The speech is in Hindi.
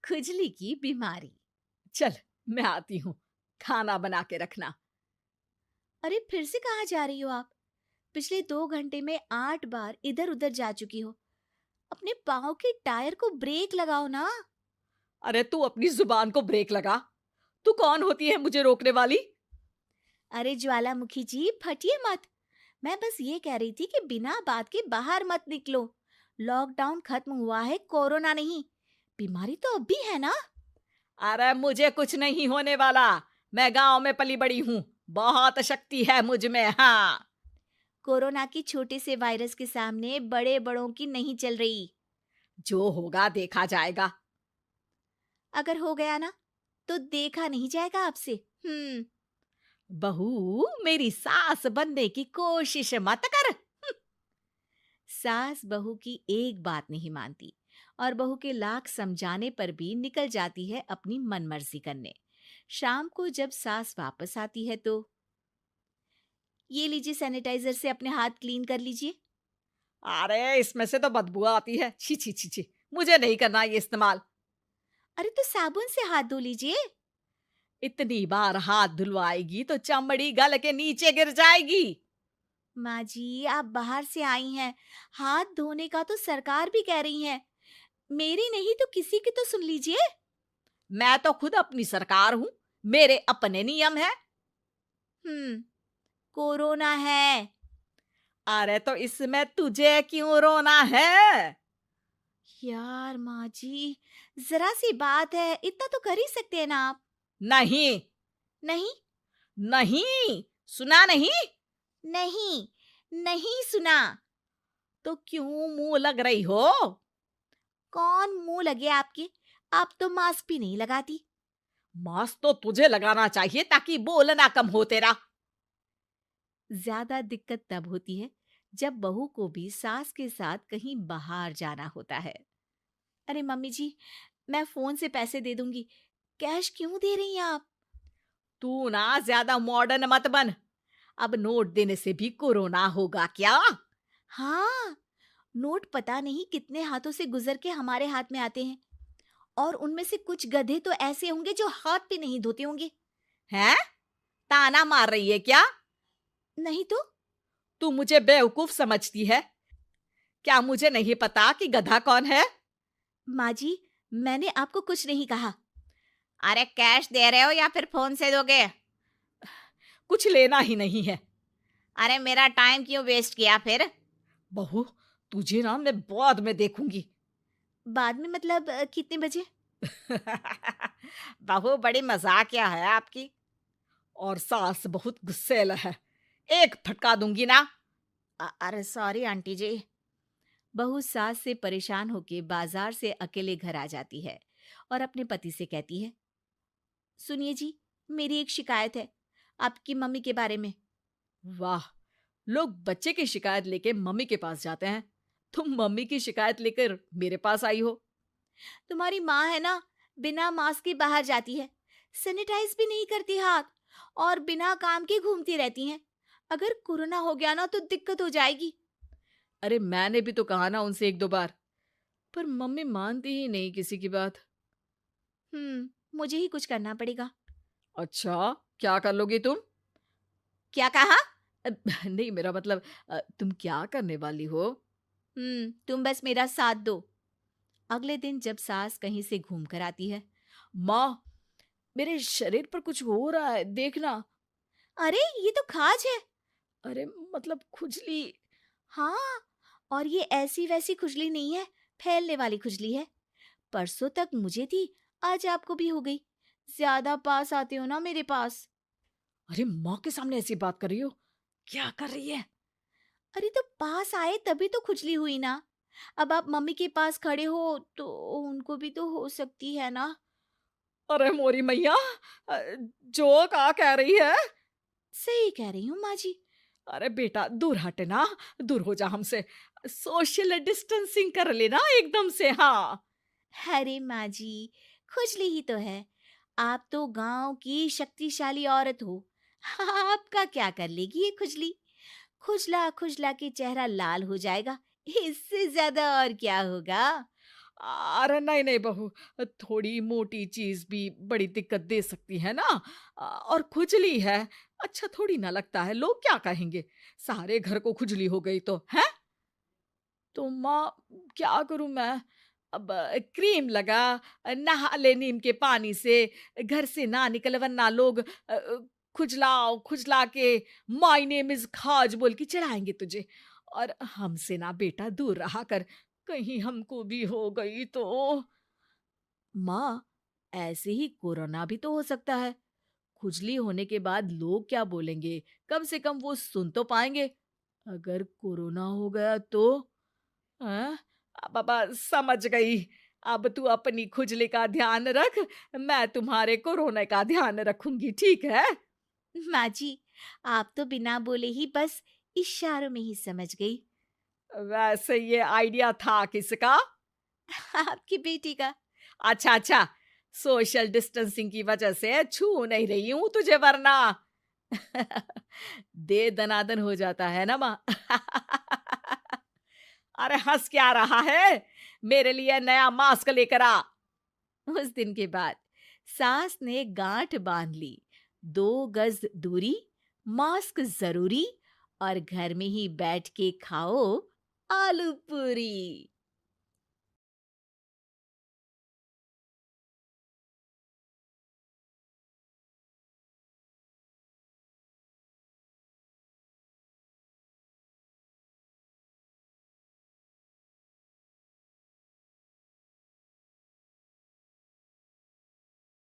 खुजली की बीमारी। चल, मैं आती हूँ, खाना बना के रखना। अरे फिर से कहाँ जा रही हो आप? पिछले 2 घंटे में 8 बार इधर उधर जा चुकी हो। अपने पाँव के टायर को ब्रेक लगाओ ना। अरे तू अपनी जुबान को ब्रेक लगा। तू कौन होती है मुझे रोकने वाली? अरे ज्वालामुखी जी, फटिए मत। मैं बस ये कह रही थी कि बिना बात के बाहर मत निकलो। लॉकडाउन खत्म हुआ है, कोरोना नहीं। बीमारी तो अब भी है ना। अरे मुझे कुछ नहीं होने वाला। मैं गांव में पली बड़ी हूँ। बहुत शक्ति है मुझ में, हाँ। कोरोना की छोटे से वायरस के सामने बड़े बड़ों की नहीं चल रही। जो होगा देखा जाएगा। अगर हो गया ना, तो देखा नहीं जाएगा आपसे। हम्म। बहू, मेरी सास बनने की कोशिश मत कर। सास बहू की एक बात नहीं मानती और बहू के लाख समझाने पर भी निकल जाती है अपनी मनमर्जी करने। शाम को जब सास वापस आती है तो, ये लीजिए सैनिटाइजर से अपने हाथ क्लीन कर लीजिए। अरे इसमें से तो बदबू आती है। छी छी छी छी। मुझे नहीं करना ये इस्तेमाल। अरे तो साबुन से हाथ धो लीजिए। इतनी बार हाथ धुलवाएगी तो चमड़ी गल के नीचे गिर जाएगी। माँ जी, आप बाहर से आई हैं, हाथ धोने का तो सरकार भी कह रही है। मेरी नहीं तो किसी की तो सुन लीजिए। मैं तो खुद अपनी सरकार हूँ। मेरे अपने नियम है। हम्म। कोरोना है। अरे तो इसमें तुझे क्यों रोना है? यार माँ जी, जरा सी बात है, इतना तो कर ही सकते हैं ना आप। नहीं। नहीं। नहीं, सुना नहीं? नहीं। नहीं सुना। तो क्यों मुंह लग रही हो? कौन मुंह लगे आपके? आप तो मास्क भी नहीं लगाती। मास्क तो तुझे लगाना चाहिए ताकि बोलना कम हो तेरा। ज्यादा दिक्कत तब होती है जब बहू को भी सास के साथ कहीं बाहर जाना होता है। अरे मम्मी जी, मैं फोन से पैसे दे दूंगी। कैश क्यों दे रही हैं आप? तू ना ज्यादा मॉडर्न मत बन। अब नोट देने से भी कोरोना होगा क्या? हाँ, नोट पता नहीं कितने हाथों से गुजर के हमारे हाथ में आते हैं, और उनमें से कुछ गधे तो ऐसे होंगे जो हाथ भी नहीं धोते होंगे। हैं? ताना मार रही है क्या? नहीं तो। तू मुझे बेवकूफ समझती है? क्या मुझे नहीं पता कि गधा कौन है? माँ जी, मैंने आपको कुछ नहीं कहा। अरे कैश दे रहे हो या फिर फोन से दोगे? कुछ लेना ही नहीं है। अरे मेरा टाइम क्यों वेस्ट किया फिर? बहू, तुझे ना मैं बाद में देखूंगी। बाद में मतलब कितने बजे? बहू बड़ी मजाकिया है आपकी। और सास बहुत गुस्सैल है। एक फटका दूंगी ना। अरे सॉरी आंटी जी। बहू सास से परेशान होके बाजार से अकेले घर आ जाती है और अपने पति से कहती है, सुनिए जी, मेरी एक शिकायत है आपकी मम्मी के बारे में। वाह, लोग बच्चे की शिकायत लेके मम्मी के पास जाते हैं। तुम मम्मी की शिकायत लेकर मेरे पास आई हो। तुम्हारी माँ है ना, बिना मास्क के बाहर जाती है, सैनिटाइज भी नहीं करती हाथ, और बिना काम के घूमती रहती हैं। अगर कोरोना हो गया ना तो दिक्कत हो जाएगी। अरे मैंने भी तो कहा ना उनसे एक दो बार, पर मम्मी मानती ही नहीं किसी की बात। मुझे ही कुछ करना पड़ेगा। अच्छा, क्या कर लोगी तुम? क्या कहा? अ, नहीं, मेरा मतलब तुम क्या करने वाली हो? तुम बस मेरा साथ दो। अगले दिन जब सास कहीं से घूम कर आती है, माँ, मेरे शरीर पर कुछ हो रहा है, देखना। अरे ये तो खाज है। अरे मतलब खुजली। हाँ, और ये ऐसी वैसी खुजली नहीं है, फैलने वाली खुजली है। परसों तक मुझे थी, आज आपको भी हो गई। ज्यादा पास आते हो ना मेरे पास। अरे माँ के सामने ऐसी बात कर रही हो? क्या कर रही है? अरे तो पास आए तभी तो खुजली हुई ना। अब आप मम्मी के पास खड़े हो तो उनको भी तो हो सकती है ना। अरे मोरी मैया, अ, जो का कह रही है? सही कह रही हूँ माँ जी। अरे बेटा, दूर हट ना। दूर हो जा हमसे। सोशल डिस्टेंसिंग कर लेना एकदम से, हाँ। अरे माँ जी, खुजली ही तो है। आप तो गांव की शक्तिशाली औरत हो। आपका क्या कर लेगी ये खुजली? खुजला खुजला के चेहरा लाल हो जाएगा, इससे ज्यादा और क्या होगा? अरे नहीं नहीं बहू, थोड़ी मोटी चीज भी बड़ी दिक्कत दे सकती है ना। और खुजली है, अच्छा थोड़ी ना लगता है, लोग क्या कहेंगे, सारे घर को खुजली हो गई तो है। तो माँ, क्या करूं मैं? अब क्रीम लगा, नहा ले नीम के पानी से, घर से ना निकल वरना लोग खुजलाओ खुजला के माय नेम इज खाज बोल के चढ़ाएंगे तुझे। और हमसे ना बेटा दूर रहा कर, कहीं हमको भी हो गई तो। माँ, ऐसे ही कोरोना भी तो हो सकता है। खुजली होने के बाद लोग क्या बोलेंगे, कम से कम वो सुन तो पाएंगे। अगर कोरोना हो गया तो? हाँ, बाबा समझ गई। अब तू अपनी खुजली का ध्यान रख, मैं तुम्हारे कोरोना का ध्यान रखूंगी, ठीक है? माँ जी, आप तो बिना बोले ही बस इशारों में ही समझ गई। वैसे ये आइडिया था किसका? आपकी बेटी का। अच्छा अच्छा, सोशल डिस्टेंसिंग की वजह से छू नहीं रही हूं तुझे वरना। दे दनादन हो जाता है ना माँ। अरे हंस क्या रहा है, मेरे लिए नया मास्क लेकर आ। उस दिन के बाद सास ने गांठ बांध ली। 2 गज दूरी, मास्क जरूरी, और घर में ही बैठ के खाओ आलू पूरी।